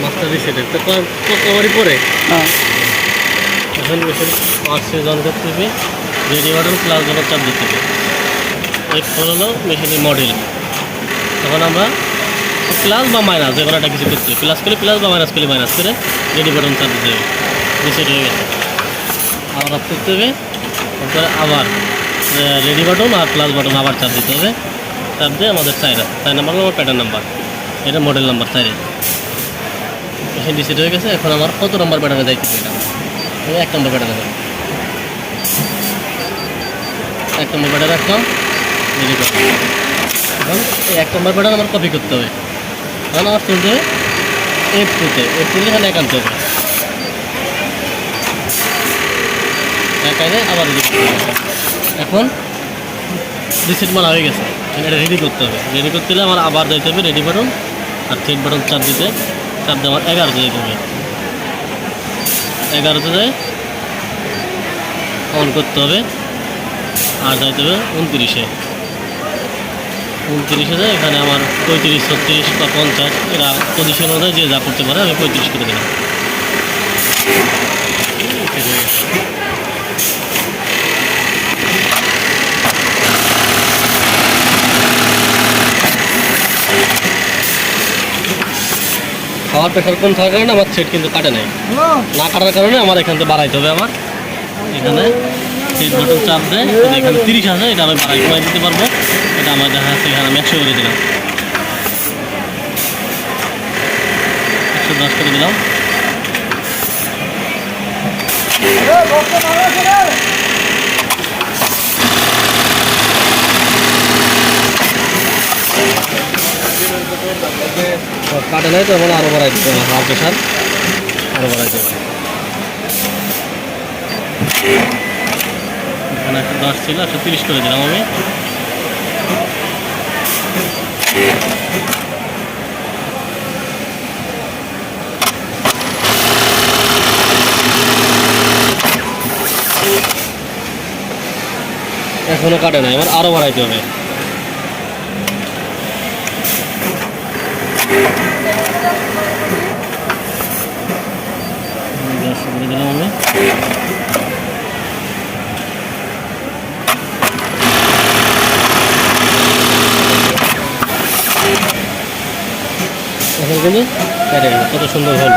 Master রিসেটের তো কভারই পরে এখন মেশিন আসছে জন করতে হবে, রেডি বাটন প্লাস বাটন চাপ দিতে হবে। এই ফোন হলো মেশিনের মডেল। তখন আমরা প্লাস বা মাইনাস যে কোনো একটা কিছু করতে হবে, প্লাস করে প্লাস বা মাইনাস করে মাইনাস করে রেডি বাটন চাপ দিতে হবে। রিসেট হয়ে গেছে, আবার অফ করতে হবে। তারপরে আবার রেডি বাটন আর প্লাস বাটন আবার চাপ দিতে হবে। চাপ দিয়ে আমাদের 4 নাম্বার হলো আমার প্যাটার্ন নাম্বার, এটা মডেল নাম্বার 4। মেশিন রিসেট হয়ে গেছে। এখন আমার কত নম্বর প্যাটার্নে যাইতে হবে, এটা 1 নম্বর প্যাটার্নে যাবে। 1 নম্বর প্যাটার্ন রাখলাম, রেডি করতে। এখন এই 1 নম্বর প্যাটার্ন আমার কপি করতে হবে। এখন আমার তুলতে হবে F2-তে, F2 এখানে একান্ত হবে, একানে আবার রেডি করতে হবে। এখন রিসেট মারা হয়ে গেছে, এটা রেডি করতে হবে। রেডি করতে হলে আমার আবার যাইতে হবে রেডি বাটন আর থ্রেড বাটন চাপ দিতে। চাপ দিয়ে আমার 11-তে যেতে হবে। 11-তে যায় অন করতে হবে, আর যাইতে হবে 29-এ। 29-এ যায় এখানে আমার 35, 36 বা 50 এরা পজিশন অনুযায়ী যে যা করতে পারে। আমি 35 করে দিলাম। খাওয়ার প্রেশার কম থাকার কারণে আমার সেট কিন্তু কাটে নাই, না কাটার কারণে আমার এখান থেকে বাড়াইতে হবে। আমার এখানে সেট বাটন চাপ দেয়, এখানে 30 আছে, এটা আমি বাড়াই কমাই দিতে পারবো। এটা আমার দেখা যাচ্ছে এখানে আমি 100 করে দিলাম, 110 করে দিলাম। কাটে নাই তো এখন আরও বাড়াই দিতে হবে, হাওয়ার প্রেশার আরও বাড়াই দেবে। এখানে 110 ছিল, 130 করে দিলাম আমি। এখনো কাটে নাই, আমার আরও বাড়াইতে হবে। করে দিলাম আমি। এখন কিন্তু কেটে গেল, কত সুন্দর হল।